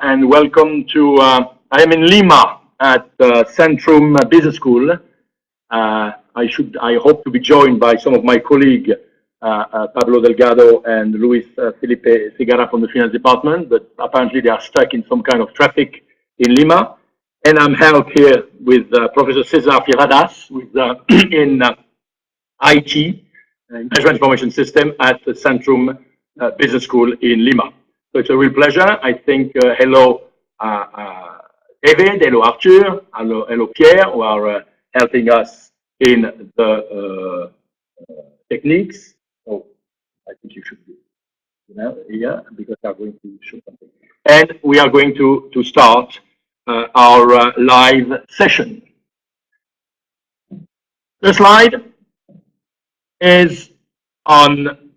And welcome to, I am in Lima at Centrum Business School. I hope to be joined by some of my colleagues, Pablo Delgado and Luis Felipe Figuera from the finance department, but apparently they are stuck in some kind of traffic in Lima. And I'm helped here with Professor Cesar Firadas with, in IT, Management Information System at the Centrum Business School in Lima. So it's a real pleasure. I think hello David, hello Arthur, hello Pierre, who are helping us in the techniques. Oh, I think you should be here because I'm going to show something. And we are going to start our live session. The slide is on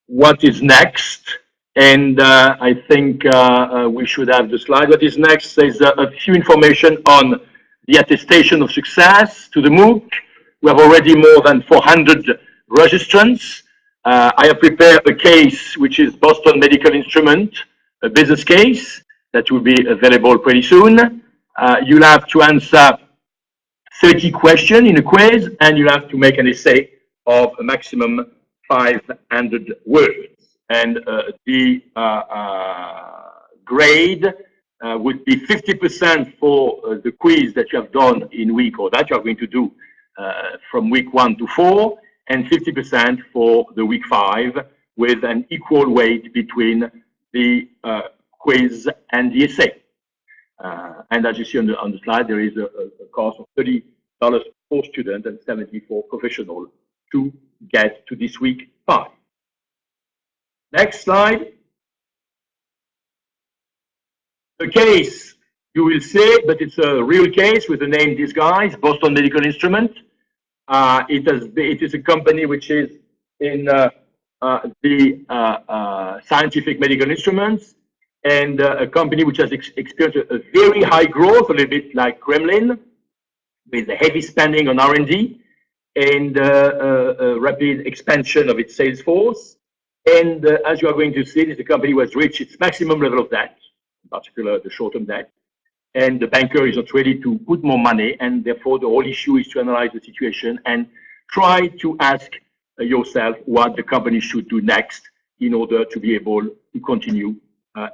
what is next. And I think we should have the slide. What is next is a few information on the attestation of success to the MOOC. We have already more than 400 registrants. I have prepared a case, which is Boston Medical Instrument, a business case that will be available pretty soon. You'll have to answer 30 questions in a quiz, and you'll have to make an essay of a maximum 500 words. And the grade would be 50% for the quiz that you have done in week, or that you are going to do from week 1 to 4, and 50% for the week 5, with an equal weight between the quiz and the essay. And as you see on the slide, there is a cost of $30 for student and $70 for professional to get to this week 5. Next slide. The case you will see, but it's a real case with the name disguise, Boston Medical Instrument. It is a company which is in the scientific medical instruments, and a company which has experienced a very high growth, a little bit like Kremlin, with a heavy spending on R&D and a rapid expansion of its sales force. And as you are going to see, the company has reached its maximum level of debt, in particular the short-term debt, and the banker is not ready to put more money, and therefore the whole issue is to analyze the situation and try to ask yourself what the company should do next in order to be able to continue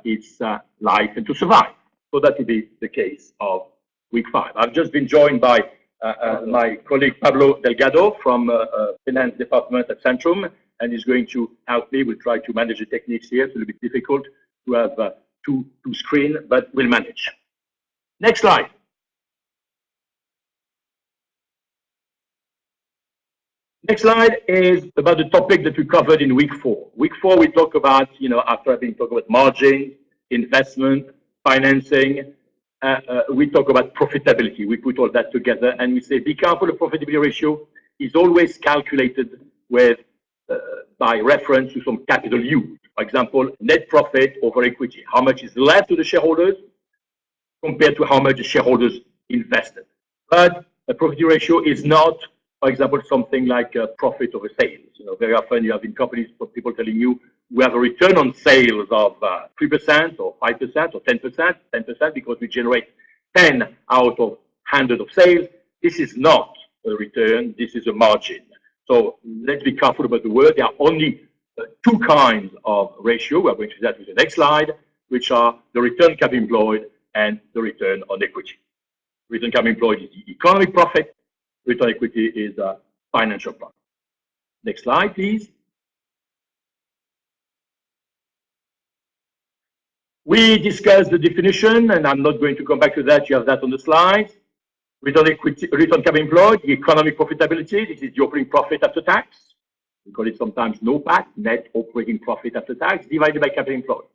its life and to survive. So that will be the case of week 5. I've just been joined by my colleague Pablo Delgado from finance department at Centrum, and he's going to help me. We'll try to manage the techniques here. It's a little bit difficult to have two screens, but we'll manage. Next slide. Next slide is about the topic that we covered in week 4. Week 4, we talk about, after having talked about margin, investment, financing, we talk about profitability. We put all that together and we say, be careful, the profitability ratio is always calculated with by reference to some capital use. For example, net profit over equity. How much is left to the shareholders compared to how much the shareholders invested. But the profitability ratio is not, for example, something like profit over sales. Very often you have in companies people telling you we have a return on sales of 3% or 5% or 10% because we generate 10 out of 100 of sales. This is not a return, this is a margin. So let's be careful about the word. There are only two kinds of ratio. We are going to do that with the next slide, which are the return capital employed and the return on equity. Return capital employed is the economic profit. Return on equity is a financial profit. Next slide, please. We discussed the definition, and I'm not going to come back to that. You have that on the slide. Return equity, return capital employed, the economic profitability. This is the operating profit after tax. We call it sometimes NOPAT, net operating profit after tax, divided by capital employed.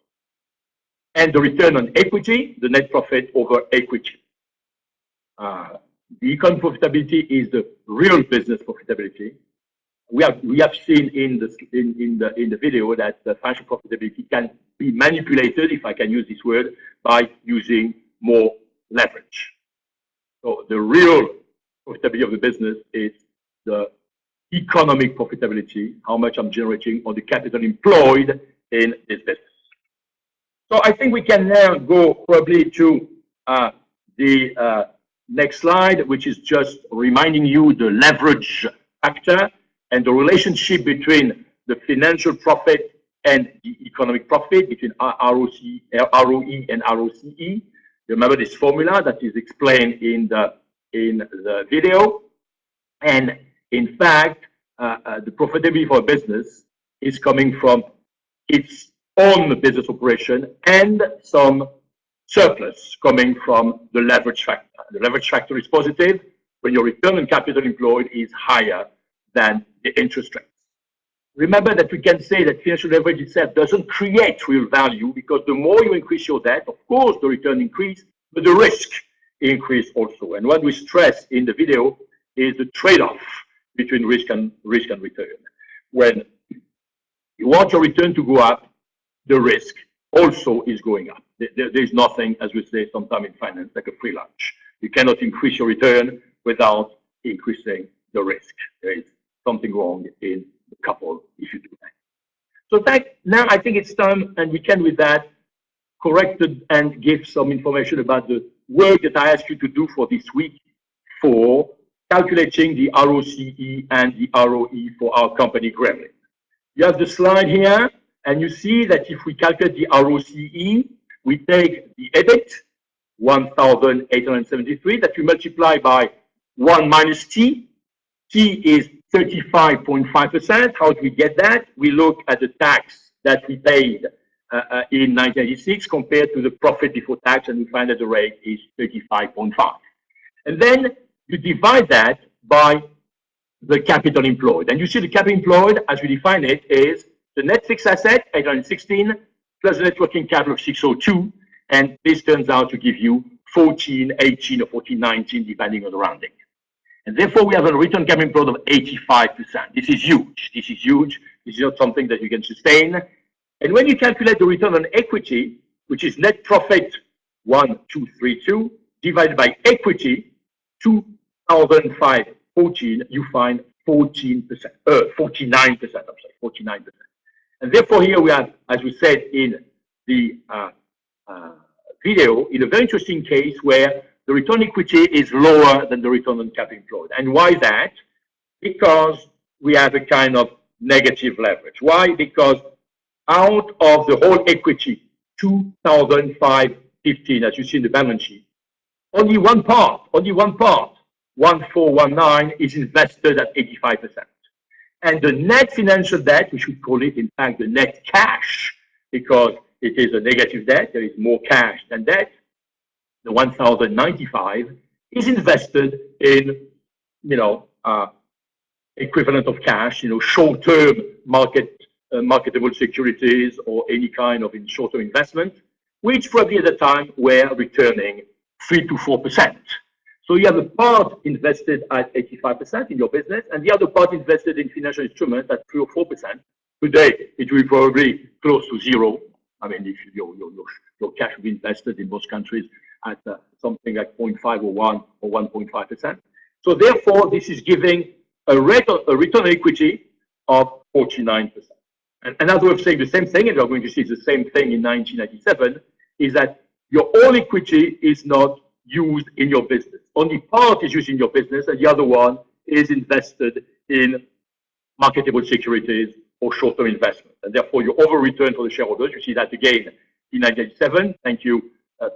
And the return on equity, the net profit over equity. The economic profitability is the real business profitability. We have seen in the video that the financial profitability can be manipulated, if I can use this word, by using more leverage. So the real profitability of the business is the economic profitability, how much I'm generating on the capital employed in this business. So I think we can now go probably to the next slide, which is just reminding you the leverage factor and the relationship between the financial profit and the economic profit, between ROE and ROCE. You remember this formula that is explained in the video. And in fact, the profitability for a business is coming from its own business operation and some surplus coming from the leverage factor. The leverage factor is positive when your return on capital employed is higher than the interest rates. Remember that we can say that financial leverage itself doesn't create real value, because the more you increase your debt, of course, the return increase, but the risk increase also. And what we stress in the video is the trade-off between risk and return. When you want your return to go up, the risk also is going up. There's nothing, as we say sometimes in finance, like a free lunch. You cannot increase your return without increasing the risk. There is something wrong in the couple if you do that. So that, now I think it's time, and we can with that correct it and give some information about the work that I asked you to do for this week for calculating the ROCE and the ROE for our company Gremlin. You have the slide here, and you see that if we calculate the ROCE, we take the EBIT, 1,873, that we multiply by 1 minus T. T is 35.5%. How do we get that? We look at the tax that we paid in 1986 compared to the profit before tax, and we find that the rate is 35.5. And then you divide that by the capital employed. And you see the capital employed, as we define it, is the net fixed asset, 816, plus the net working capital of 602. And this turns out to give you 1418 or 1419, depending on the rounding. And therefore, we have a return on capital employed of 85%. This is huge. This is huge. This is not something that you can sustain. And when you calculate the return on equity, which is net profit 1232 divided by equity 2005-14, you find 49%. I'm sorry, 49%. And therefore, here we have, as we said in the video, in a very interesting case where the return on equity is lower than the return on capital employed. And why that? Because we have a kind of negative leverage. Why? Because out of the whole equity, 2005-15, as you see in the balance sheet, only one part, 1419, is invested at 85%. And the net financial debt, we should call it, in fact, the net cash, because it is a negative debt, there is more cash than debt. The 1,095 is invested in, equivalent of cash, short-term marketable securities or any kind of short-term investment, which probably at the time were returning 3 to 4%. So you have a part invested at 85% in your business, and the other part invested in financial instruments at 3 or 4%. Today, it will be probably close to zero. I mean, if your cash will be invested in most countries at something like 0.5 or 1 or 1.5%. So therefore, this is giving a return on equity of 49%. And another way of saying the same thing, and we're going to see the same thing in 1997, is that your own equity is not used in your business. Only part is used in your business, and the other one is invested in marketable securities or short-term investment. And therefore, your over return for the shareholders, you see that again in 1997. Thank you,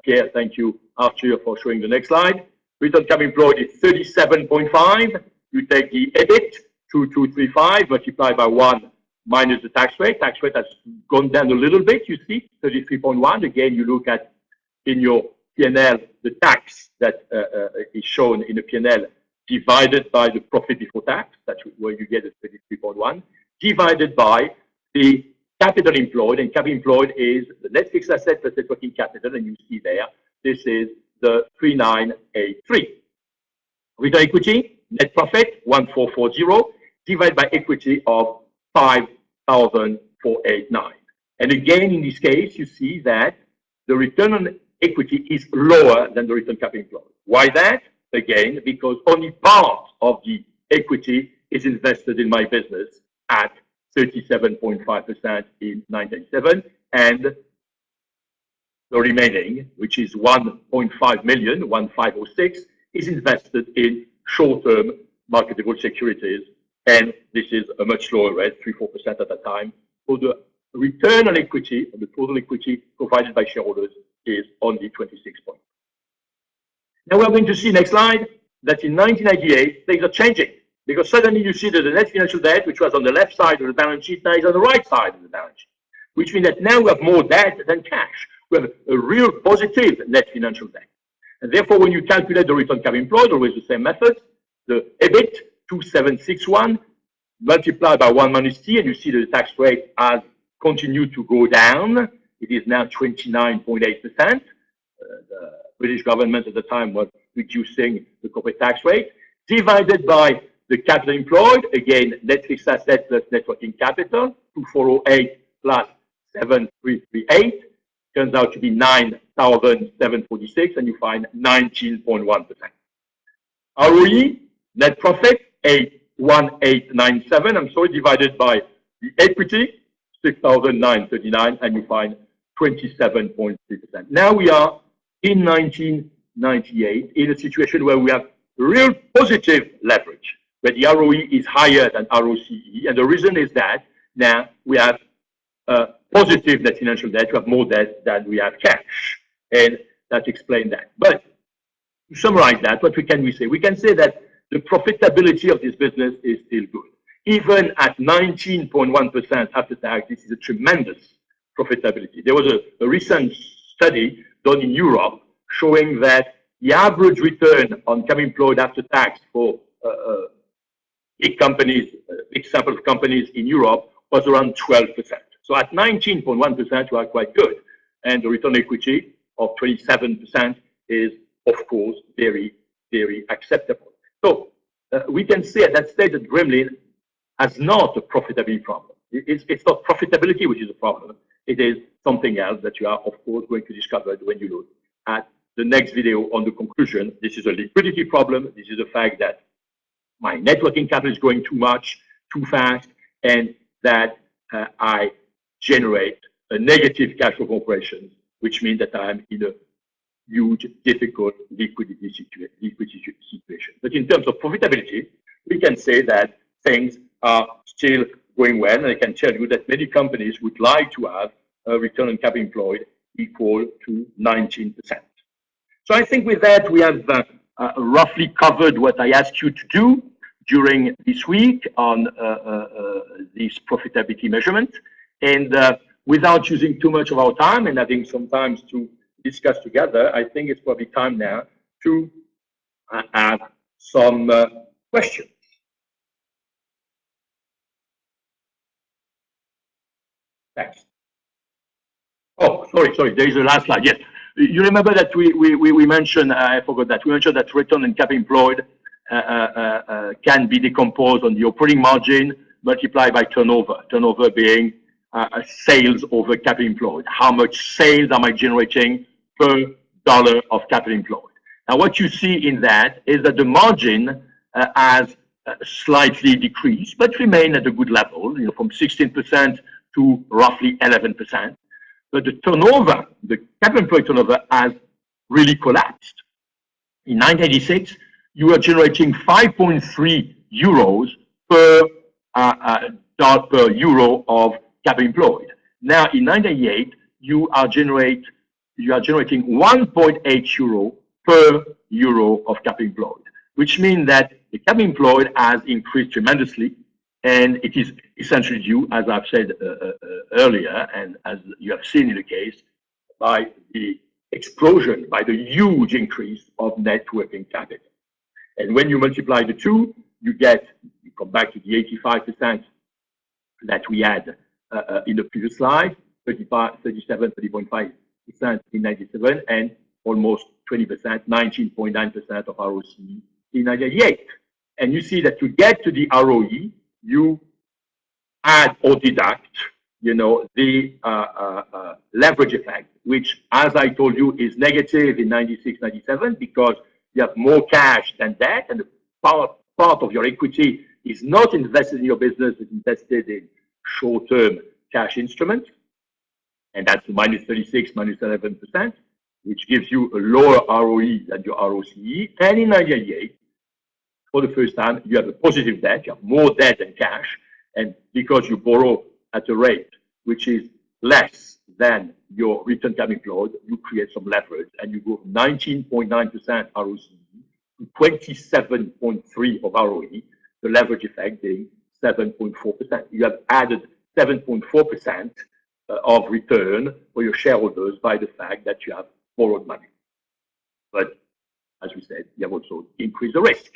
Pierre. Thank you, Arthur, for showing the next slide. Return on capital employed is 37.5. You take the EBIT, 2235, multiplied by 1 minus the tax rate. Tax rate has gone down a little bit, you see, 33.1. Again, you look at in your P&L, the tax that is shown in the P&L divided by the profit before tax, that's where you get the 33.1, divided by the capital employed, and capital employed is the net fixed asset plus net working capital, and you see there, this is the 3983. Return equity, net profit, 1440, divided by equity of 5,489. And again, in this case, you see that the return on equity is lower than the return on capital employed. Why that? Again, because only part of the equity is invested in my business at 37.5% in 1997, and The remaining, which is 1.5 million, 1,506, is invested in short-term marketable securities, and this is a much lower rate, 3-4% at the time. So the return on equity, on the total equity provided by shareholders, is only 26 points. Now we're going to see next slide that in 1998 things are changing, because suddenly you see that the net financial debt, which was on the left side of the balance sheet, now is on the right side of the balance sheet, which means that now we have more debt than cash. We have a real positive net financial debt. And therefore, when you calculate the return on capital employed, always the same method, the EBIT, 2761, multiplied by 1 minus T, and you see that the tax rate has continued to go down. It is now 29.8%. The British government at the time was reducing the corporate tax rate, divided by the capital employed, again, net fixed asset plus net working capital, 2408 plus 7338, turns out to be 9,746, and you find 19.1%. ROE, net profit, 81897, I'm sorry, divided by the equity, 6,939, and you find 27.3%. Now we are in 1998 in a situation where we have real positive leverage, where the ROE is higher than ROCE, and the reason is that now we have positive net financial debt. We have more debt than we have cash, and that explains that. But to summarize that, what can we say? We can say that the profitability of this business is still good. Even at 19.1% after tax, this is a tremendous profitability. There was a recent study done in Europe showing that the average return on capital employed after tax for big companies, big sample of companies in Europe was around 12%. So at 19.1%, we are quite good. And the return on equity of 27% is, of course, very, very acceptable. So we can say at that stage that Gremlin has not a profitability problem. It's not profitability which is a problem. It is something else that you are, of course, going to discover when you look at the next video on the conclusion. This is a liquidity problem. This is the fact that my net working capital is growing too much, too fast, and that I generate a negative cash flow from operations, which means that I'm in a huge, difficult liquidity situation. But in terms of profitability, we can say that things are still going well, and I can tell you that many companies would like to have a return on capital employed equal to 19%. So I think with that, we have roughly covered what I asked you to do during this week on this profitability measurement. And without using too much of our time and having some time to discuss together, I think it's probably time now to have some questions. Thanks. Oh, sorry, there is a last slide. Yes. You remember that we mentioned, I forgot that, we mentioned that return on capital employed can be decomposed on the operating margin multiplied by turnover. Turnover being sales over capital employed. How much sales am I generating per dollar of capital employed? Now, what you see in that is that the margin has slightly decreased, but remain at a good level, from 16% to roughly 11%. But the turnover, the capital employed turnover, has really collapsed. In 1986, you were generating 5.3 euros per euro of capital employed. Now, in 1998, you are generating 1.8 euro per euro of capital employed, which means that the capital employed has increased tremendously, and it is essentially due, as I've said earlier, and as you have seen in the case, by the explosion, by the huge increase of net working capital. And when you multiply the two, you come back to the 85% that we had in the previous slide, 30.5% in 97, and almost 20%, 19.9% of ROCE in 98. And you see that to get to the ROE, you add or deduct, the leverage effect, which, as I told you, is negative in 96, 97, because you have more cash than debt, and the part of your equity is not invested in your business, it's invested in short-term cash instruments. and that's minus 36, minus 11%, which gives you a lower ROE than your ROCE. And in 1998, for the first time, you have a positive debt, you have more debt than cash, and because you borrow at a rate which is less than your return capital employed, you create some leverage, and you go from 19.9% ROCE to 27.3% of ROE, the leverage effect being 7.4%. You have added 7.4% of return for your shareholders by the fact that you have borrowed money. But as we said, you have also increased the risk.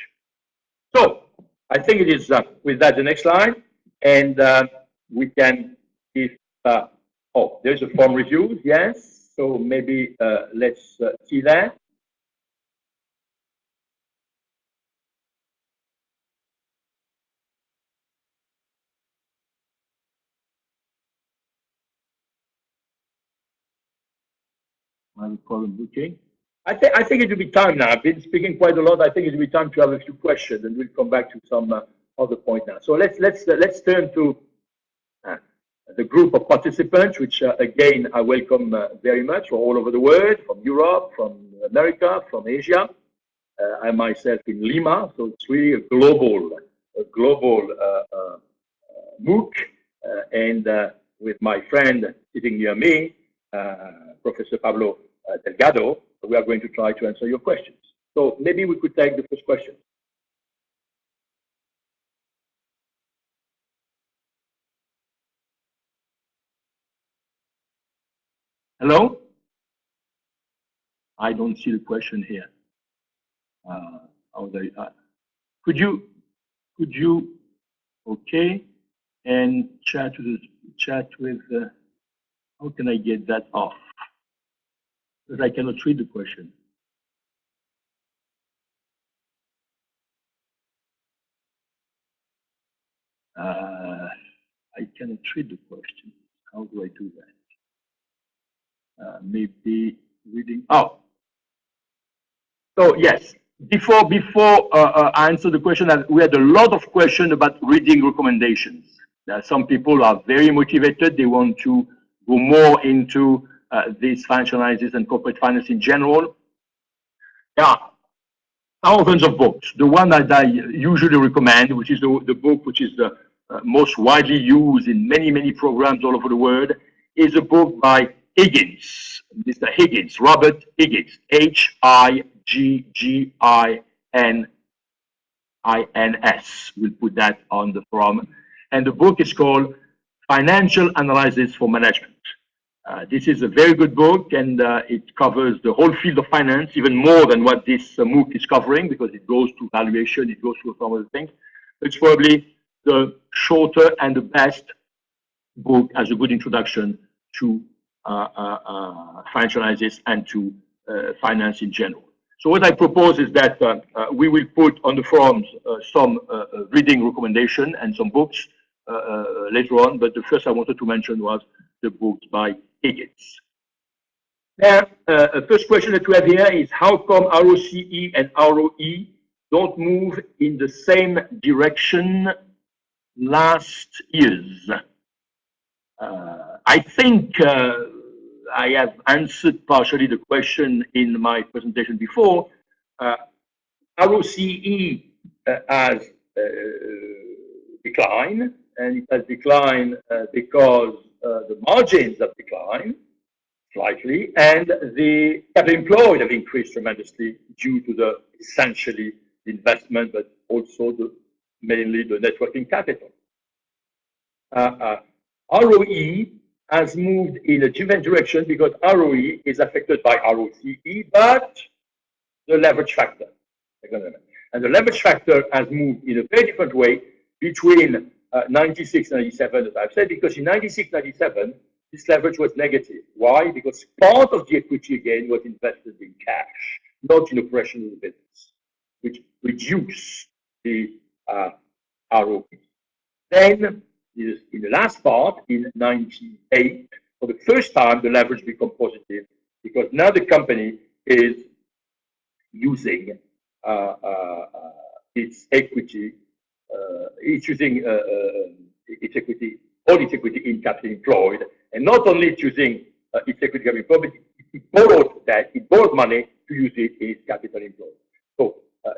So I think it is with that the next slide, and we can if oh, there's a form review, yes. So maybe let's see that. My column booking. I think it will be time now. I've been speaking quite a lot. I think it will be time to have a few questions, and we'll come back to some other point now. So let's turn to the group of participants, which again I welcome very much from all over the world, from Europe, from America, from Asia. I myself in Lima, so it's really a global MOOC, and with my friend sitting near me, Professor Pablo Delgado, we are going to try to answer your questions. So maybe we could take the first question. Hello? I don't see the question here. Could you, okay, and chat with, how can I get that off? Because I cannot read the question. I cannot read the question. How do I do that? Maybe reading. Oh, so yes. Before I answer the question, we had a lot of questions about reading recommendations. Some people are very motivated. They want to go more into these financial analysis and corporate finance in general. Yeah, thousands of books. The one that I usually recommend, which is the book which is the most widely used in many programs all over the world, is a book by Higgins, Mr. Higgins, Robert Higgins, Higgins. We'll put that on the forum. And the book is called Financial Analysis for Management. This is a very good book, and it covers the whole field of finance, even more than what this MOOC is covering, because it goes to valuation, it goes through some other things. It's probably the shorter and the best book as a good introduction to financial analysis and to finance in general. So what I propose is that we will put on the forums some reading recommendation and some books later on, but the first I wanted to mention was the book by Higgins. Now, first question that we have here is how come ROCE and ROE don't move in the same direction last years? I think I have answered partially the question in my presentation before. ROCE has declined, and it has declined because the margins have declined slightly, and the capital employed have increased tremendously due to the essentially investment, but also mainly the net working capital. ROE has moved in a different direction because ROE is affected by ROCE, but the leverage factor. And the leverage factor has moved in a very different way between 96, 97, as I've said, because in 96, 97, this leverage was negative. Why? Because part of the equity again was invested in cash, not in operational business, which reduced the ROE. Then, in the last part, in 98, for the first time, the leverage became positive because now the company is using its equity. It's using its equity all its equity in capital employed, and not only it's using its equity capital employed, but it borrowed that, it borrowed money to use it in its capital employed. So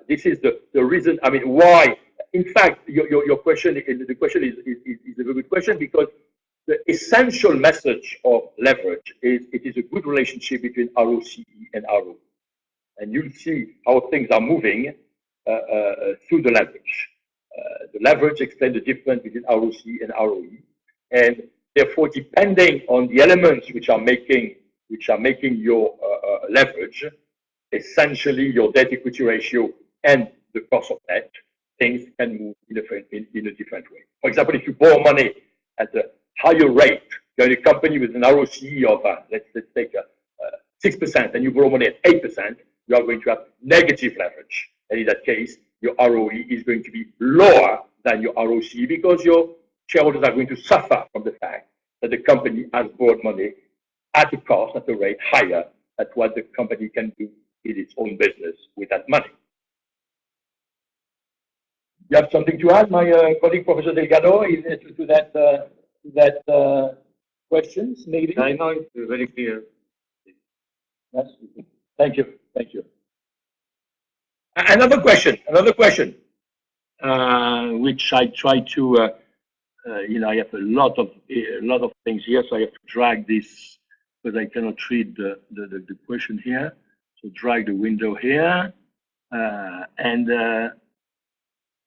this is the reason, I mean, why, in fact, your question, the question is a very good question, because the essential message of leverage is it is a good relationship between ROCE and ROE. And you'll see how things are moving through the leverage. The leverage explains the difference between ROCE and ROE. And therefore, depending on the elements which are making your leverage, essentially your debt equity ratio and the cost of debt, things can move in a different way. For example, if you borrow money at a higher rate, you're in a company with an ROCE of, let's take 6%, and you borrow money at 8%, you are going to have negative leverage. And in that case, your ROE is going to be lower than your ROCE because your shareholders are going to suffer from the fact that the company has borrowed money at a cost, at a rate higher than what the company can do in its own business with that money. You have something to add, my colleague, Professor Delgado, to that questions, maybe? I know it's very clear. Yes. Thank you. Another question, which I try to, I have a lot of things here, so I have to drag this because I cannot read the question here. So drag the window here, and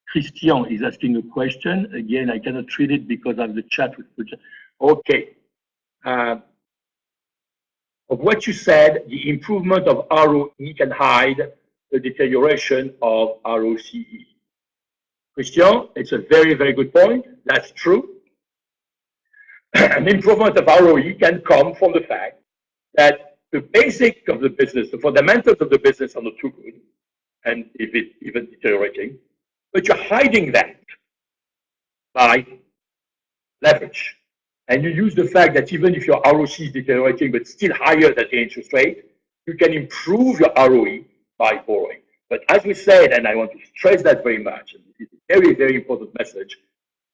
Christian is asking a question. Again, I cannot read it because of the chat with. Okay. Of what you said, the improvement of ROE can hide the deterioration of ROCE. Christian, it's a very, very good point. That's true. An improvement of ROE can come from the fact that the basic of the business, the fundamentals of the business are not too good, and if it's even deteriorating, but you're hiding that by leverage. And you use the fact that even if your ROC is deteriorating, but still higher than the interest rate, you can improve your ROE by borrowing. But as we said, and I want to stress that very much, and this is a very, very important message,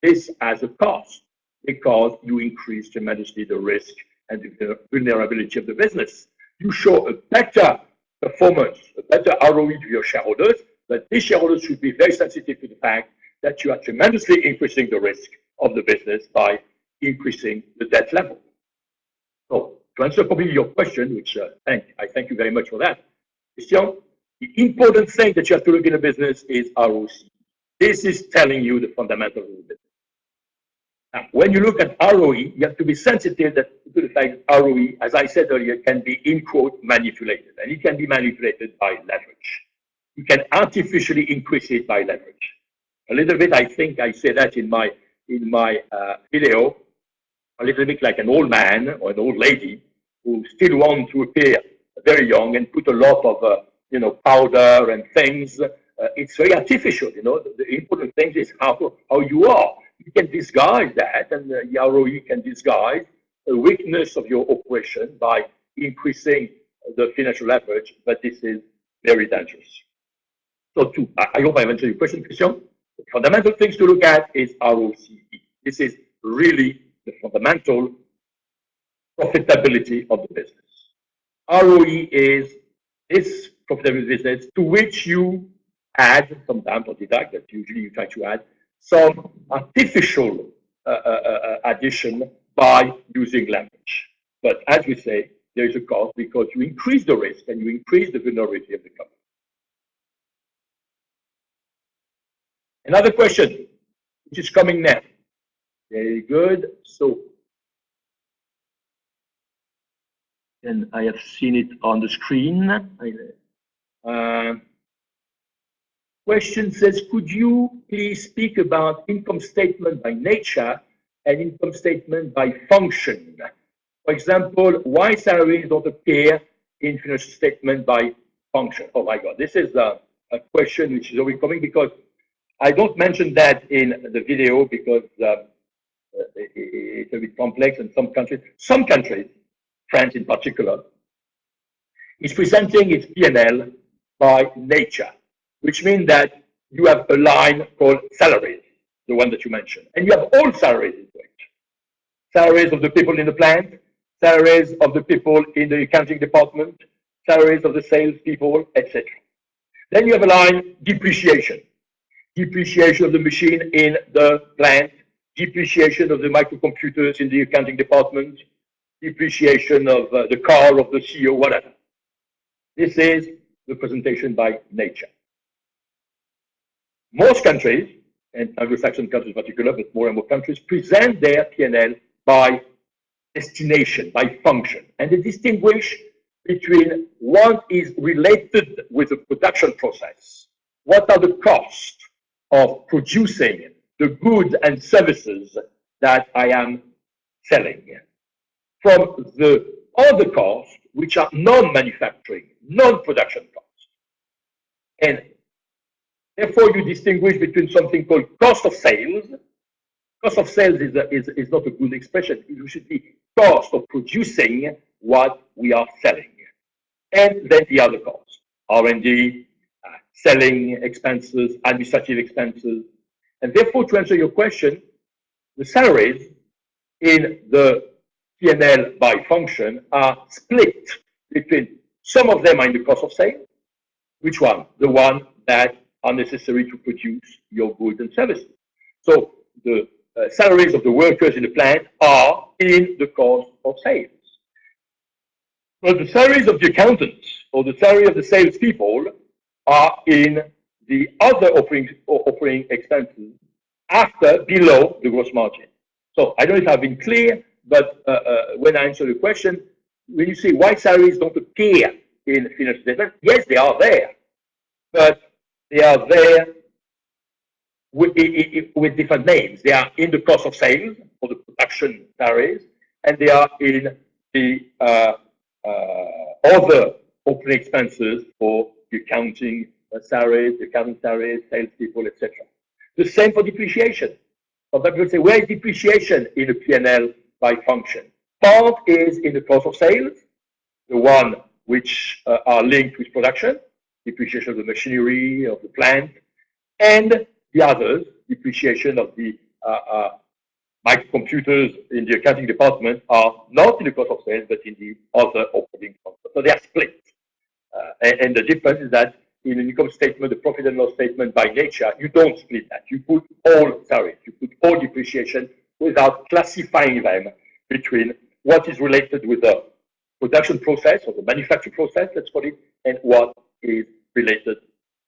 this has a cost because you increase tremendously the risk and the vulnerability of the business. You show a better performance, a better ROE to your shareholders, but these shareholders should be very sensitive to the fact that you are tremendously increasing the risk of the business by increasing the debt level. So to answer probably your question, which I thank you very much for that, Christian, the important thing that you have to look in a business is ROC. This is telling you the fundamentals of the business. Now, when you look at ROE, you have to be sensitive to the fact that ROE, as I said earlier, can be, in quote, manipulated. And it can be manipulated by leverage. You can artificially increase it by leverage. A little bit, I think I say that in my video, a little bit like an old man or an old lady who still want to appear very young and put a lot of powder and things. It's very artificial. The important thing is how you are. You can disguise that, and the ROE can disguise the weakness of your operation by increasing the financial leverage, but this is very dangerous. So I hope I've answered your question, Christian. The fundamental things to look at is ROCE. This is really the fundamental profitability of the business. ROE is this profitability business to which you add, sometimes or deduct, but usually you try to add some artificial addition by using leverage. But as we say, there is a cost because you increase the risk and you increase the vulnerability of the company. Another question, which is coming next. Very good. So, and I have seen it on the screen. Question says, could you please speak about income statement by nature and income statement by function? For example, why salaries don't appear in financial statement by function? Oh my God, this is a question which is always coming because I don't mention that in the video because it's a bit complex, and some countries, France in particular, is presenting its P&L by nature, which means that you have a line called salaries, the one that you mentioned, and you have all salaries into it. salaries of the people in the plant, salaries of the people in the accounting department, salaries of the salespeople, etc. Then you have a line, depreciation. Depreciation of the machine in the plant, depreciation of the microcomputers in the accounting department, depreciation of the car of the CEO, whatever. This is the presentation by nature. Most countries, and Anglo-Saxon countries in particular, but more and more countries, present their P&L by destination, by function. And they distinguish between what is related with the production process. What are the costs of producing the goods and services that I am selling, from the other costs, which are non-manufacturing, non-production costs. And therefore, you distinguish between something called cost of sales. Cost of sales is not a good expression. It should be cost of producing what we are selling. And then the other costs, R&D, selling expenses, administrative expenses. And therefore, to answer your question, the salaries in the P&L by function are split between some of them are in the cost of sales. Which one? The one that are necessary to produce your goods and services. So the salaries of the workers in the plant are in the cost of sales. But the salaries of the accountants or the salary of the salespeople are in the other operating expenses after below the gross margin. So I don't know if I've been clear, but when I answer the question, when you say why salaries don't appear in financial statement, yes, they are there, but they are there with different names. They are in the cost of sales for the production salaries, and they are in the other operating expenses for the accounting salaries, salespeople, etc. The same for depreciation. Sometimes people say, where is depreciation in the P&L by function? Part is in the cost of sales, the one which are linked with production, depreciation of the machinery, of the plant, and the others, depreciation of the microcomputers in the accounting department, are not in the cost of sales, but in the other operating costs. So they are split. And the difference is that in an income statement, the profit and loss statement by nature, you don't split that. You put all salaries, you put all depreciation without classifying them between what is related with the production process or the manufacturing process, let's call it, and what is related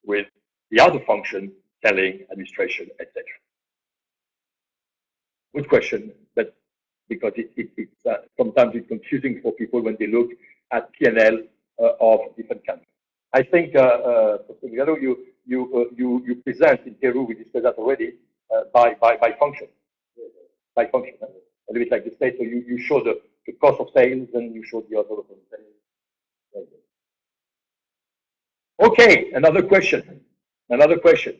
with the other function, selling, administration, etc. Good question, but because it's sometimes it's confusing for people when they look at P&L of different countries. I think, you present in Peru, we discussed that already, by function. By function. A little bit like the state, so you show the cost of sales and you show the other of sales. Okay, another question. Another question.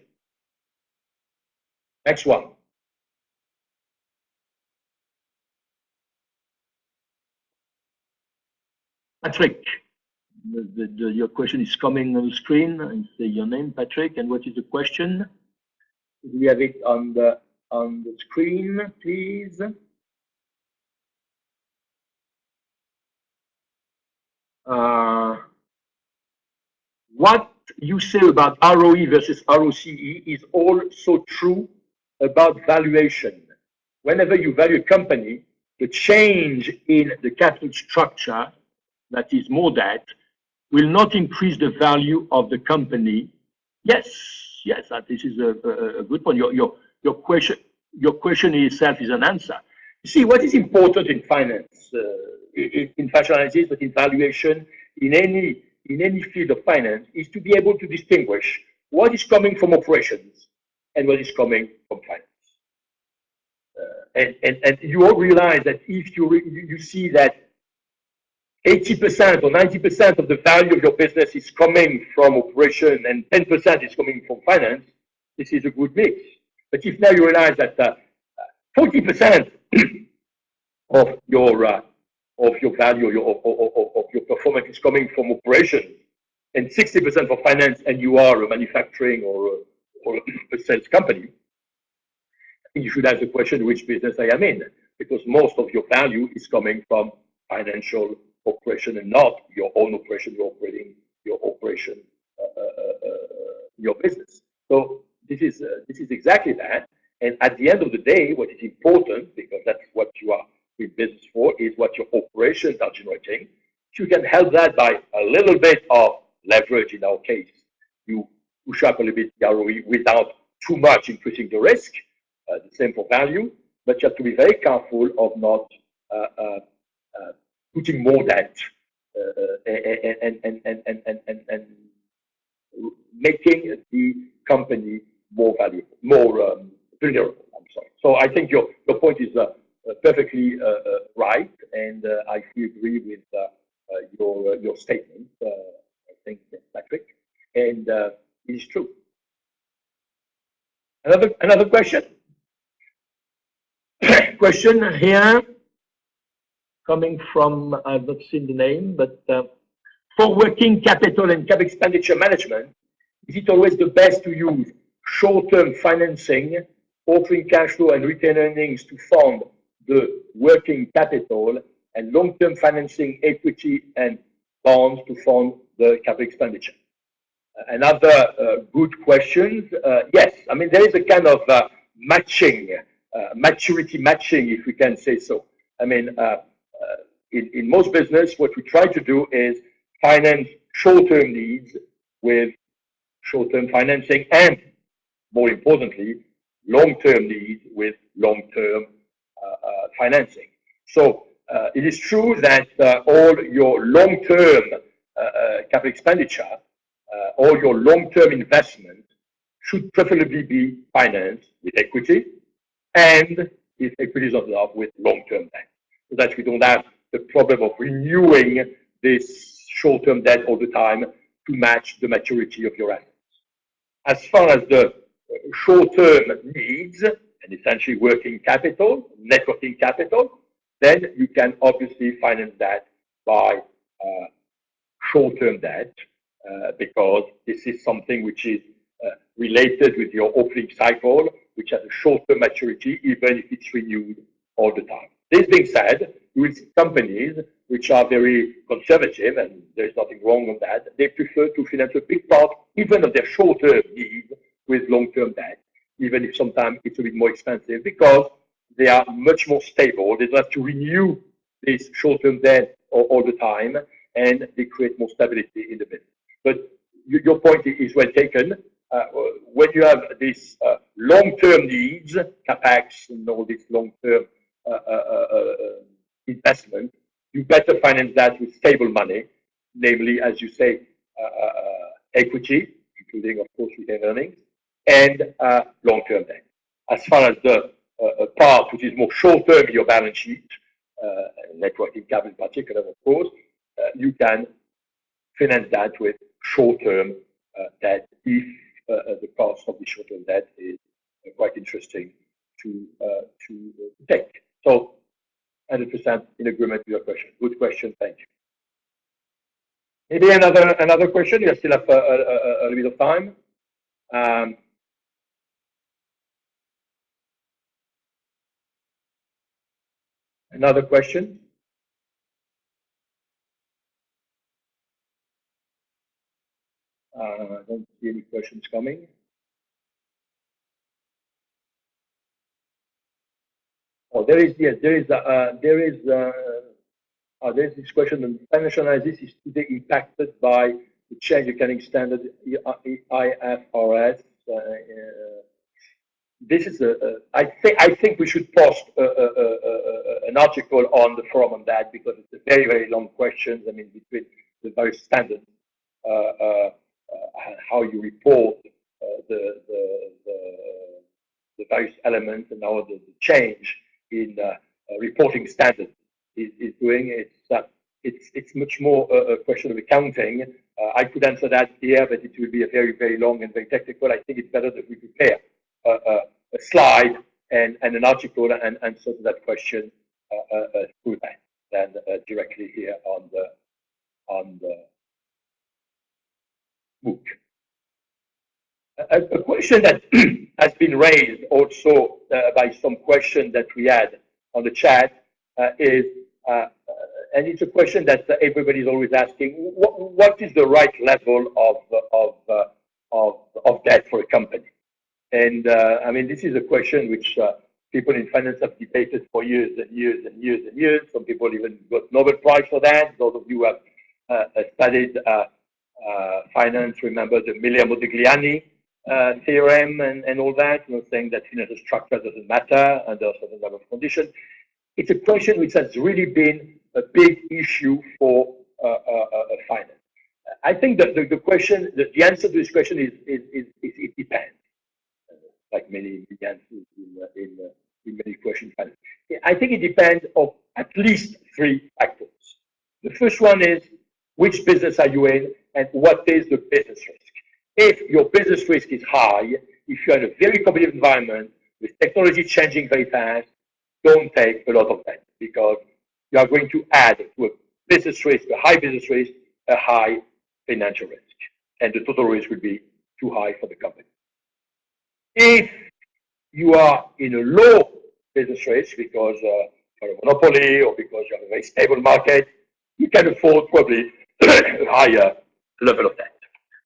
Next one. Patrick, your question is coming on the screen. And say your name, Patrick, and what is the question? Do we have it on the screen, please? What you say about ROE versus ROCE is also true about valuation. Whenever you value a company, the change in the capital structure, that is more debt, will not increase the value of the company. Yes, this is a good point. Your question in itself is an answer. You see, what is important in finance, in financial analysis, but in valuation, in any field of finance, is to be able to distinguish what is coming from operations and what is coming from finance. And you all realize that if you see that 80% or 90% of the value of your business is coming from operation and 10% is coming from finance, this is a good mix. But if now you realize that 40% of your value of your performance is coming from operations and 60% for finance, and you are a manufacturing or a sales company, I think you should ask the question, which business I am in? because most of your value is coming from financial operation and not your own operation, your operation, your business. So this is exactly that. And at the end of the day, what is important, because that's what you are in business for, is what your operations are generating. You can help that by a little bit of leverage. In our case, you push up a little bit the ROE without too much increasing the risk. The same for value, but you have to be very careful of not putting more debt and making the company more valuable, more vulnerable. I'm sorry. So I think your point is perfectly right, and I agree with your statement. I think, Patrick, and it is true. Another question. Question here coming from, I've not seen the name, but for working capital and capital expenditure management, is it always the best to use short-term financing, offering cash flow and retained earnings to fund the working capital, and long-term financing, equity and bonds to fund the capital expenditure? Another good question. Yes, I mean, there is a kind of matching, maturity matching, if we can say so. I mean, in most business, what we try to do is finance short-term needs with short-term financing, and more importantly, long-term needs with long-term financing. So it is true that all your long-term capital expenditure, all your long-term investment should preferably be financed with equity, and if equity is not enough, with long-term debt, so that we don't have the problem of renewing this short-term debt all the time to match the maturity of your assets. As far as the short-term needs, and essentially working capital, net working capital, then you can obviously finance that by short-term debt, because this is something which is related with your opening cycle, which has a short-term maturity, even if it's renewed all the time. This being said, you will see companies which are very conservative, and there's nothing wrong with that. They prefer to finance a big part, even of their short-term needs, with long-term debt, even if sometimes it's a bit more expensive, because they are much more stable. They don't have to renew this short-term debt all the time, and they create more stability in the business. But your point is well taken. When you have these long-term needs, capex, and all this long-term investment, you better finance that with stable money, namely, as you say, equity, including, of course, retained earnings, and long-term debt. As far as the part which is more short-term in your balance sheet, net working capital in particular, of course, you can finance that with short-term debt if the cost of the short-term debt is quite interesting to take. So 100% in agreement with your question. Good question. Thank you. Maybe another question. You still have a little bit of time. Another question. I don't see any questions coming. Oh, there is, yes, there is this question on financial analysis is today impacted by the change in accounting standard IFRS. This is I think we should post an article on the forum on that, because it's a very long question. I mean, between the various standards, how you report the various elements, and how the change in reporting standards is doing. It's much more a question of accounting. I could answer that here, but it will be a very long and very technical. I think it's better that we prepare a slide and an article and answer to that question through that than directly here on the MOOC. A question that has been raised also by some questions that we had on the chat is, and it's a question that everybody is always asking: what is the right level of debt for a company? And I mean, this is a question which people in finance have debated for years and years and years and years. Some people even got Nobel Prize for that. Those of you who have studied finance remember the Modigliani theorem and all that, saying that financial structure doesn't matter under certain level of conditions. It's a question which has really been a big issue for finance. I think that the question, the answer to this question is it depends. Like many answers in many questions. I think it depends on at least three factors. The first one is which business are you in and what is the business risk. If your business risk is high, if you're in a very competitive environment with technology changing very fast, don't take a lot of that because you are going to add to a business risk, a high business risk, a high financial risk, and the total risk will be too high for the company. If you are in a low business risk because you're a monopoly or because you have a very stable market, you can afford probably a higher level of debt.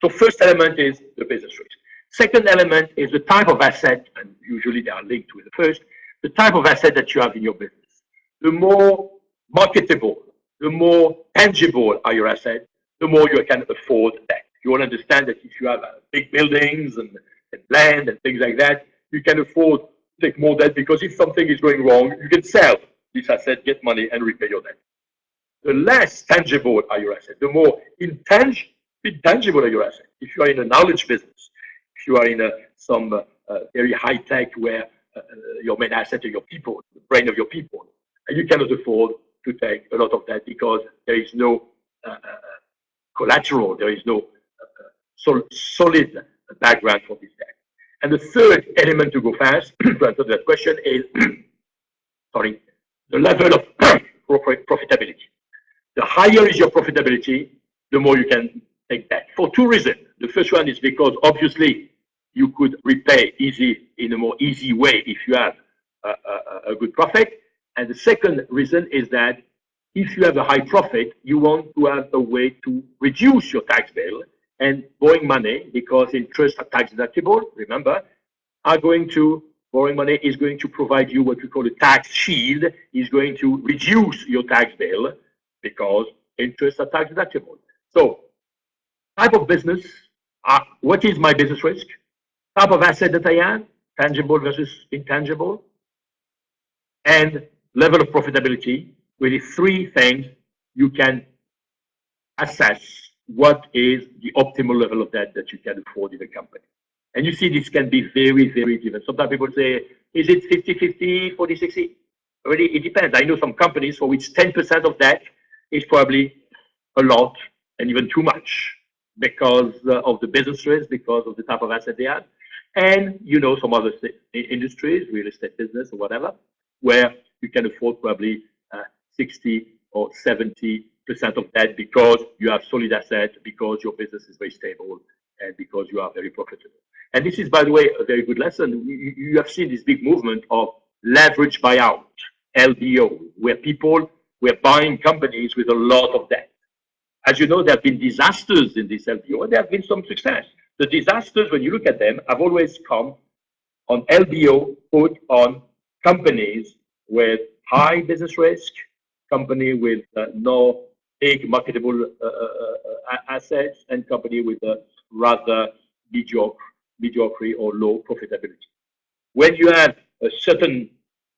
So first element is the business risk. Second element is the type of asset, and usually they are linked with the first, the type of asset that you have in your business. The more marketable, the more tangible are your assets, the more you can afford debt. You will understand that if you have big buildings and land and things like that, you can afford to take more debt because if something is going wrong, you can sell this asset, get money, and repay your debt. The less tangible are your assets, the more intangible are your assets. If you are in a knowledge business, if you are in some very high tech where your main asset are your people, the brain of your people, and you cannot afford to take a lot of debt because there is no collateral, there is no solid background for this debt. And the third element to go fast to answer that question is the level of profitability. The higher is your profitability, the more you can take debt. For two reasons. The first one is because obviously you could repay in a more easy way if you have a good profit. And the second reason is that if you have a high profit, you want to have a way to reduce your tax bill, and borrowing money, because interest are tax deductible, remember, borrowing money is going to provide you what we call a tax shield, is going to reduce your tax bill because interest are tax deductible. So, type of business, what is my business risk? Type of asset that I have, tangible versus intangible, and level of profitability. With these three things, you can assess what is the optimal level of debt that you can afford in a company. And you see this can be very, very different. Sometimes people say, is it 50-50, 40-60? Really, it depends. I know some companies for which 10% of debt is probably a lot and even too much because of the business risk, because of the type of asset they have. And you know some other industries, real estate business or whatever, where you can afford probably 60 or 70% of debt because you have solid assets, because your business is very stable, and because you are very profitable. And this is, by the way, a very good lesson. You have seen this big movement of leverage buyout, LBO, where people were buying companies with a lot of debt. As you know, there have been disasters in this LBO, and there have been some success. The disasters, when you look at them, have always come on LBO put on companies with high business risk, company with no big marketable assets, and company with a rather mediocre or low profitability. When you have a certain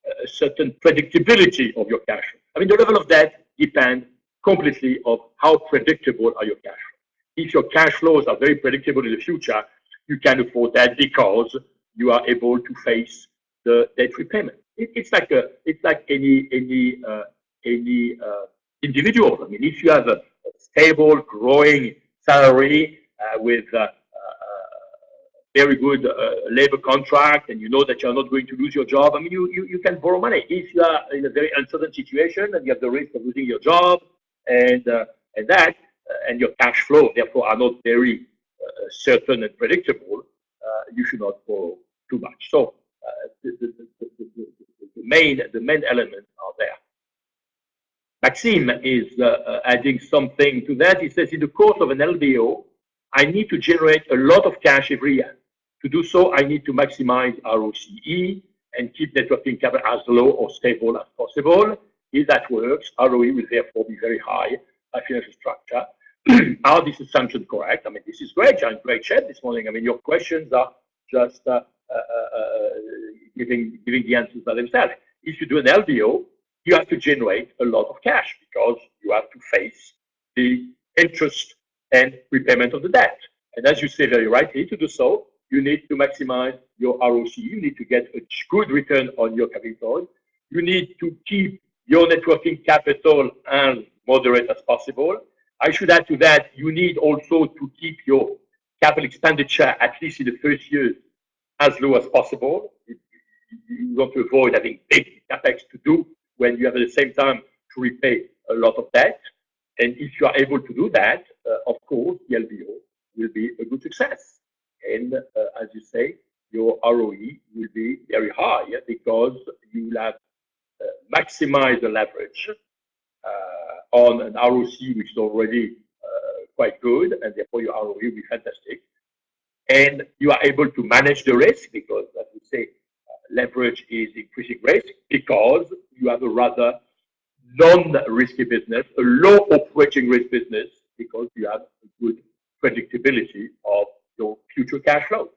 predictability of your cash flow, I mean, the level of debt depends completely on how predictable are your cash flows. If your cash flows are very predictable in the future, you can afford that because you are able to face the debt repayment. It's like any individual. I mean, if you have a stable, growing salary with very good labor contract, and you know that you're not going to lose your job, I mean, you can borrow money. If you are in a very uncertain situation and you have the risk of losing your job and your cash flow, therefore, are not very certain and predictable, you should not borrow too much. So the main elements are there. Maxime is adding something to that. He says, in the course of an LBO, I need to generate a lot of cash every year. To do so, I need to maximize ROCE and keep net working capital as low or stable as possible. If that works, ROE will therefore be very high by financial structure. Are these assumptions correct? I mean, this is great. You're in great shape this morning. I mean, your questions are just giving the answers by themselves. If you do an LBO, you have to generate a lot of cash because you have to face the interest and repayment of the debt. And as you say very rightly, to do so, you need to maximize your ROCE. You need to get a good return on your capital. You need to keep your net working capital as moderate as possible. I should add to that, you need also to keep your capital expenditure, at least in the first years, as low as possible. You want to avoid having big capex to do when you have at the same time to repay a lot of debt. And if you are able to do that, of course, the LBO will be a good success. And as you say, your ROE will be very high because you will have maximized the leverage on an ROC which is already quite good, and therefore your ROE will be fantastic. And you are able to manage the risk because, as we say, leverage is increasing risk because you have a rather non-risky business, a low operating risk business, because you have a good predictability of your future cash flow.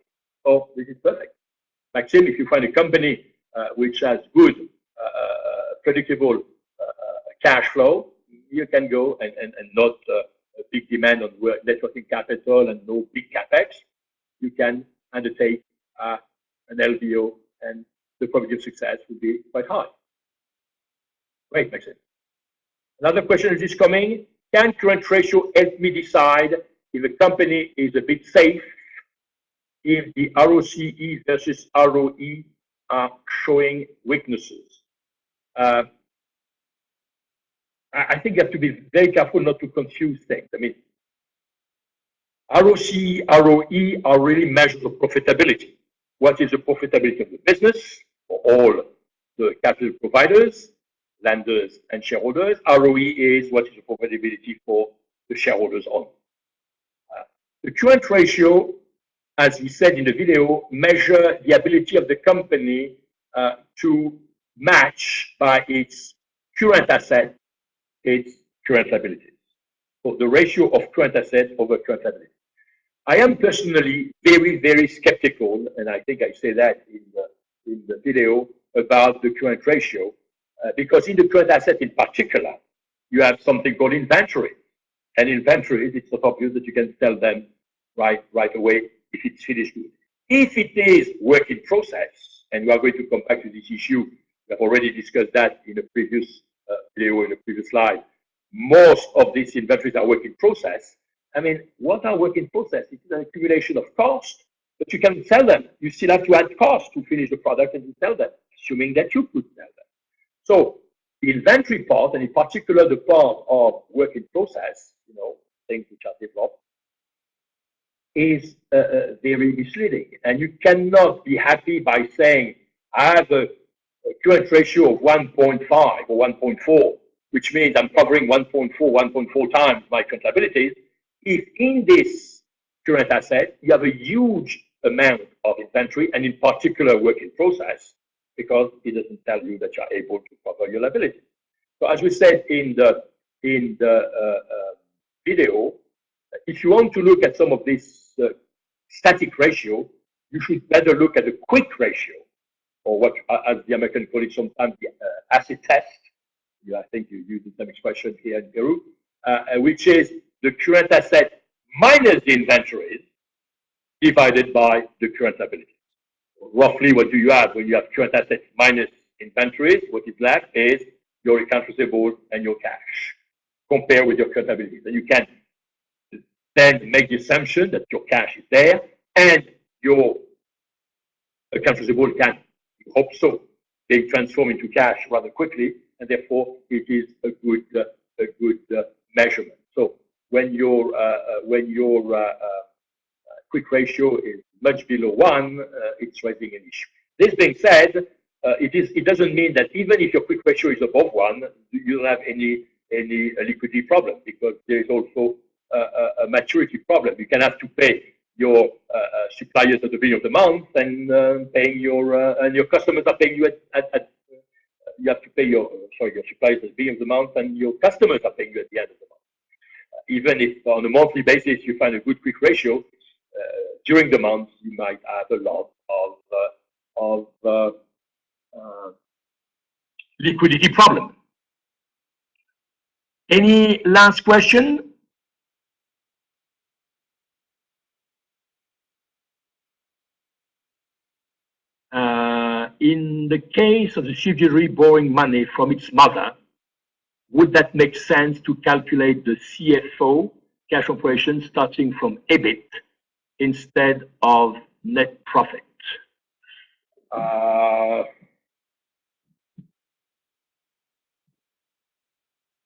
So this is perfect. Maxime, if you find a company which has good, predictable cash flow, you can go and not a big demand on net working capital and no big capex. You can undertake an LBO, and the probability of success will be quite high. Great, Maxime. Another question is coming. Can current ratio help me decide if a company is a bit safe if the ROCE versus ROE are showing weaknesses? I think you have to be very careful not to confuse things. I mean, ROCE, ROE are really measures of profitability. What is the profitability of the business for all the capital providers, lenders, and shareholders? ROE is what is the profitability for the shareholders only. The current ratio, as we said in the video, measure the ability of the company to match by its current asset its current liabilities. So the ratio of current assets over current liabilities. I am personally very, very skeptical, and I think I say that in the video about the current ratio, because in the current asset in particular, you have something called inventory. And inventories, it's not obvious that you can sell them right away if it's finished good. If it is work in process, and we are going to come back to this issue, we have already discussed that in a previous video, in a previous slide. Most of these inventories are work in process. I mean, what are work in process? It's an accumulation of cost, but you can sell them. You still have to add cost to finish the product and to sell them, assuming that you could sell them. So the inventory part, and in particular the part of work in process, things which are developed, is very misleading. And you cannot be happy by saying, I have a current ratio of 1.5 or 1.4, which means I'm covering 1.4 times my current liabilities. If in this current asset, you have a huge amount of inventory, and in particular work in process, because it doesn't tell you that you're able to cover your liabilities. So as we said in the video, if you want to look at some of this static ratio, you should better look at the quick ratio, or what, as the American call it sometimes, the acid test. I think you use the same expression here in Peru, which is the current asset minus the inventories divided by the current liabilities. Roughly, what do you have when you have current assets minus inventories? What is left is your accounts receivable and your cash. Compare with your current liabilities, and you can then make the assumption that your cash is there and your accounts receivable can, you hope so, they transform into cash rather quickly, and therefore it is a good measurement. So when your quick ratio is much below 1, it's raising an issue. This being said, it doesn't mean that even if your quick ratio is above 1, you don't have any liquidity problem, because there is also a maturity problem. You can have to pay your suppliers at the beginning of the month, and paying your customers are paying you at you have to pay your suppliers at the beginning of the month, and your customers are paying you at the end of the month. Even if on a monthly basis you find a good quick ratio, during the month you might have a lot of liquidity problem. Any last question? In the case of the subsidiary borrowing money from its mother, would that make sense to calculate the CFO, cash operation, starting from EBIT instead of net profit?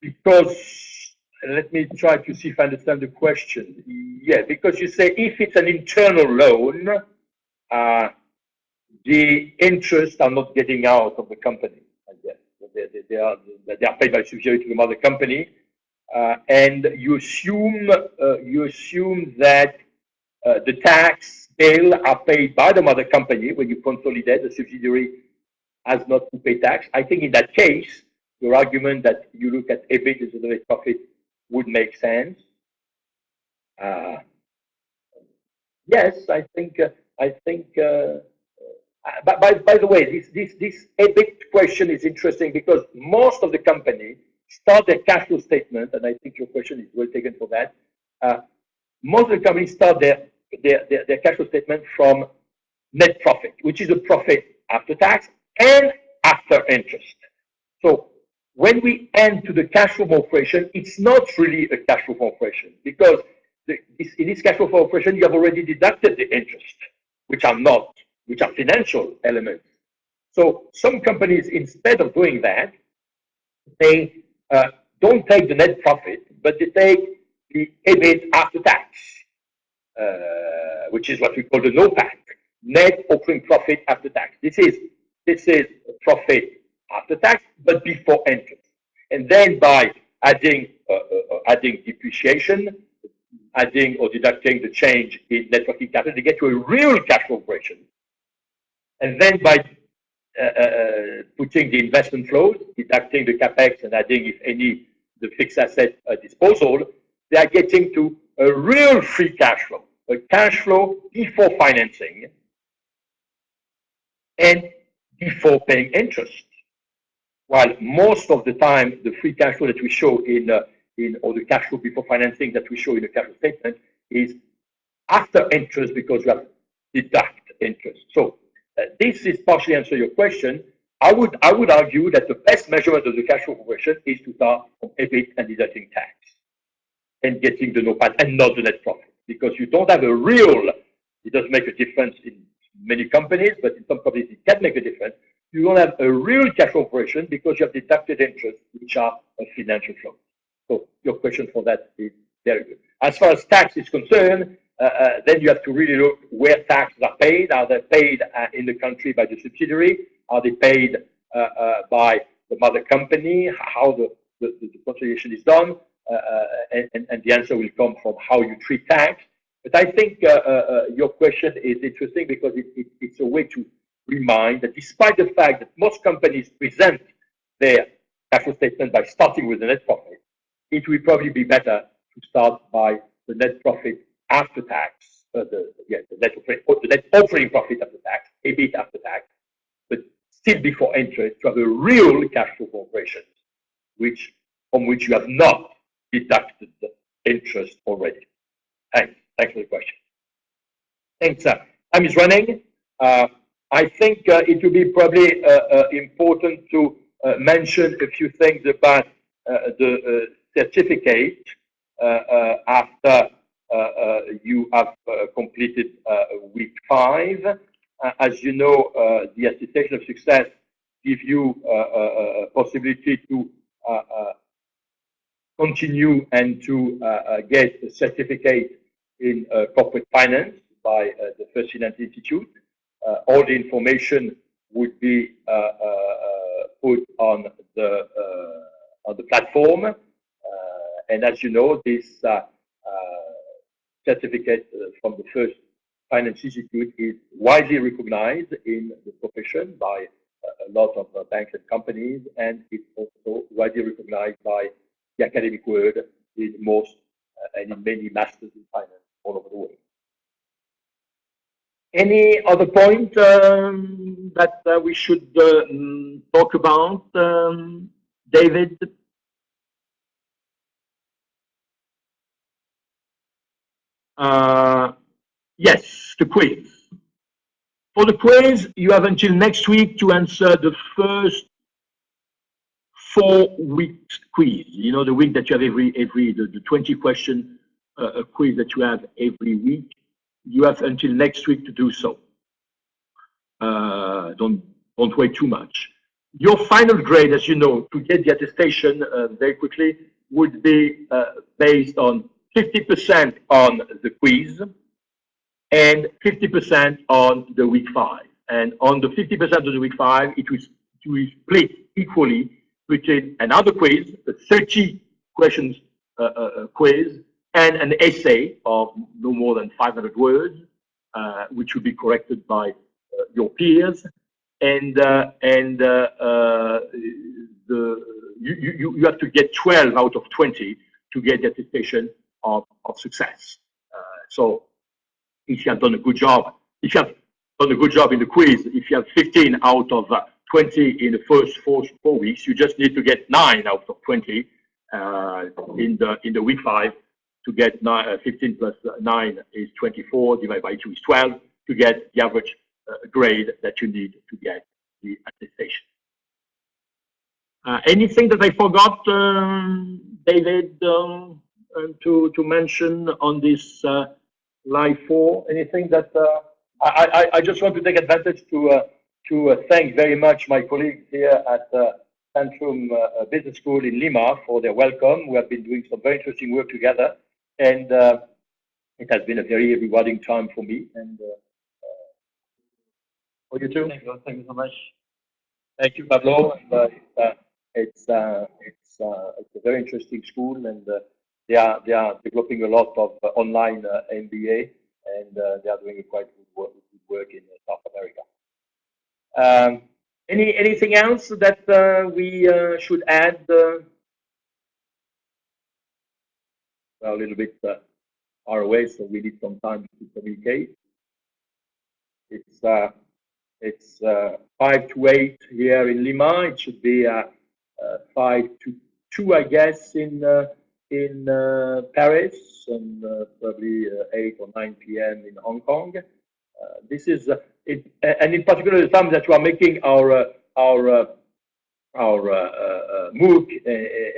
Because, let me try to see if I understand the question. Yeah, because you say if it's an internal loan, the interests are not getting out of the company. I guess they are paid by subsidiary to the mother company, and you assume that the tax bill are paid by the mother company when you consolidate. The subsidiary has not to pay tax. I think in that case, your argument that you look at EBIT as a net profit would make sense. Yes, I think. By the way, this EBIT question is interesting, because most of the companies start their cash flow statement, and I think your question is well taken for that. Most of the companies start their cash flow statement from net profit, which is a profit after tax and after interest. So when we end to the cash flow from operation, it's not really a cash flow from operation, because in this cash flow from operation you have already deducted the interest, which are financial elements. So some companies, instead of doing that, they don't take the net profit, but they take the EBIT after tax, which is what we call the NOPAT, net operating profit after tax. This is profit after tax, but before interest. And then by adding depreciation, adding or deducting the change in net working capital, they get to a real cash flow operation. And then by putting the investment flows, deducting the capex, and adding, if any, the fixed asset disposal, they are getting to a real free cash flow, a cash flow before financing and before paying interest. While most of the time, the free cash flow that we show or the cash flow before financing that we show in the cash flow statement is after interest, because we have deduct interest. So this is partially answer your question. I would argue that the best measurement of the cash flow operation is to start from EBIT and deducting tax and getting the NOPAT and not the net profit, because you don't have a real. It does make a difference in many companies, but in some companies it can make a difference. You don't have a real cash flow operation because you have deducted interest, which are a financial flow. So your question for that is very good. As far as tax is concerned, then you have to really look where taxes are paid. Are they paid in the country by the subsidiary? Are they paid by the mother company? How the consolidation is done? And the answer will come from how you treat tax. But I think your question is interesting, because it's a way to remind that despite the fact that most companies present their cash flow statement by starting with the net profit, it will probably be better to start by the net profit after tax, the net operating profit after tax, EBIT after tax, but still before interest, to have a real cash flow from operations, from which you have not deducted the interest already. Thanks for the question. Thanks, sir. Time is running. I think it will be probably important to mention a few things about the certificate after you have completed week 5. As you know, the attestation of success gives you a possibility to continue and to get a certificate in corporate finance by the First Finance Institute. All the information would be put on the platform. And as you know, this certificate from the first Finance Institute is widely recognized in the profession by a lot of banks and companies, and it's also widely recognized by the academic world in most and in many masters in finance all over the world. Any other point that we should talk about, David? Yes, the quiz. For the quiz, you have until next week to answer the first 4 weeks quiz. You know, the week that you have the 20 question quiz that you have every week. You have until next week to do so. Don't wait too much. Your final grade, as you know, to get the attestation very quickly, would be based on 50% on the quiz and 50% on the week 5. And on the 50% of the week 5, it will split equally between another quiz, the 30 questions quiz, and an essay of no more than 500 words, which will be corrected by your peers. And you have to get 12 out of 20 to get the attestation of success. So if you have done a good job, in the quiz, if you have 15 out of 20 in the first 4 weeks, you just need to get 9 out of 20 in the week 5 to get 15 plus 9 is 24, divided by 2 is 12, to get the average grade that you need to get the attestation. Anything that I forgot, David, to mention on this live 4? Anything that I just want to take advantage to thank very much my colleagues here at Centrum Business School in Lima for their welcome. We have been doing some very interesting work together, and it has been a very rewarding time for me. And for you too. Thank you so much. Thank you, Pablo. And, it's a very interesting school, and they are developing a lot of online MBA, and they are doing quite good work in South America. Anything else that we should add? Well, a little bit far away, so we need some time to communicate. It's 5 to 8 here in Lima. It should be 5 to 2, I guess, in Paris, and probably 8 or 9 p.m. in Hong Kong. This is and in particular the time that we are making our MOOC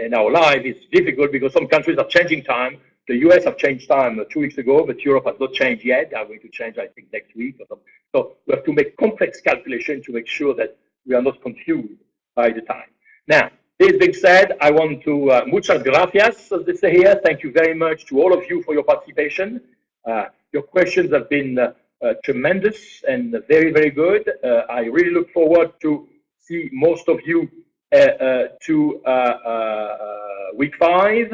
and our live is difficult because some countries are changing time. The US have changed time 2 weeks ago, but Europe has not changed yet. They are going to change, I think, next week or something. So we have to make complex calculations to make sure that we are not confused by the time. Now, this being said, I want to muchas gracias, as they say here. Thank you very much to all of you for your participation. Your questions have been tremendous and very, very good. I really look forward to see most of you to week 5.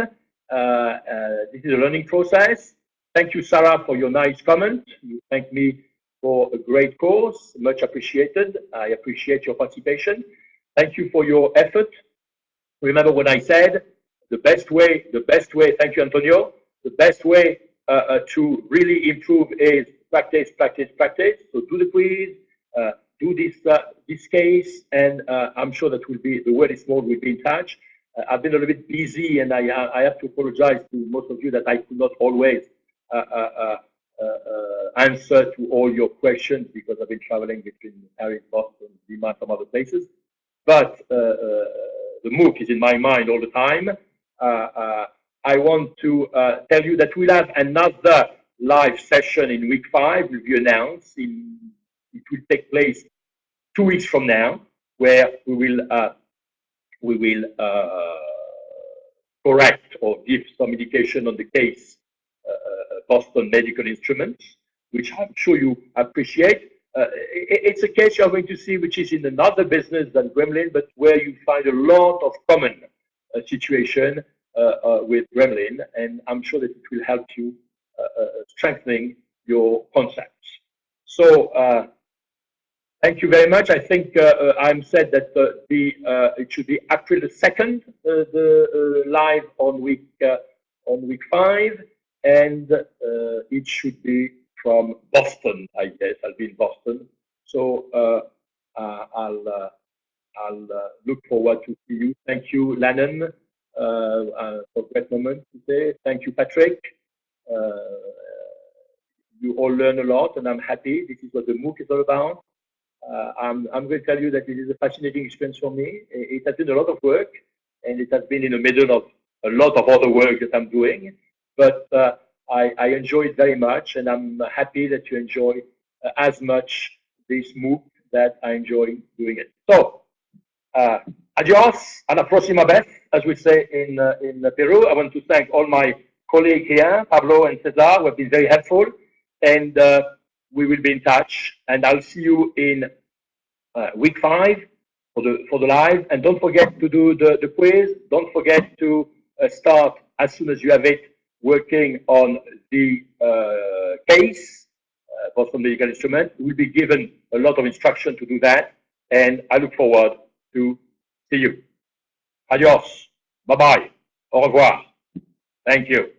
This is a learning process. Thank you, Sarah, for your nice comment. You thanked me for a great course. Much appreciated. I appreciate your participation. Thank you for your effort. Remember what I said, the best way, thank you, Antonio, the best way to really improve is practice, practice, practice. So do the quiz, do this case, and I'm sure that the word is more, we'll be in touch. I've been a little bit busy, and I have to apologize to most of you that I could not always answer to all your questions because I've been traveling between Paris, Boston, Lima, some other places. But the MOOC is in my mind all the time. I want to tell you that we'll have another live session in week 5, will be announced. It will take place 2 weeks from now, where we will correct or give some indication on the case Boston Medical Instruments, which I'm sure you appreciate. it's a case you're going to see, which is in another business than Gremlin, but where you find a lot of common situation with Gremlin, and I'm sure that it will help you strengthening your concepts. So thank you very much. I think I'm said that it should be April the 2nd, the live on week 5, and it should be from Boston. I guess I'll be in Boston, so I'll look forward to see you. Thank you, Lannon, for a great moment today. Thank you, Patrick. You all learn a lot, and I'm happy. This is what the MOOC is all about. I'm going to tell you that it is a fascinating experience for me. It has been a lot of work, and it has been in the middle of a lot of other work that I'm doing. But I enjoy it very much, and I'm happy that you enjoy as much this MOOC that I enjoy doing it. So, adios, a la próxima vez, as we say in Peru. I want to thank all my colleagues here, Pablo and Cesar, who have been very helpful, and we will be in touch. And I'll see you in week 5 for the live. And don't forget to do the quiz. Don't forget to start as soon as you have it working on the case for some medical instrument. You will be given a lot of instruction to do that, and I look forward to see you. Adios. Bye-bye. Au revoir. Thank you.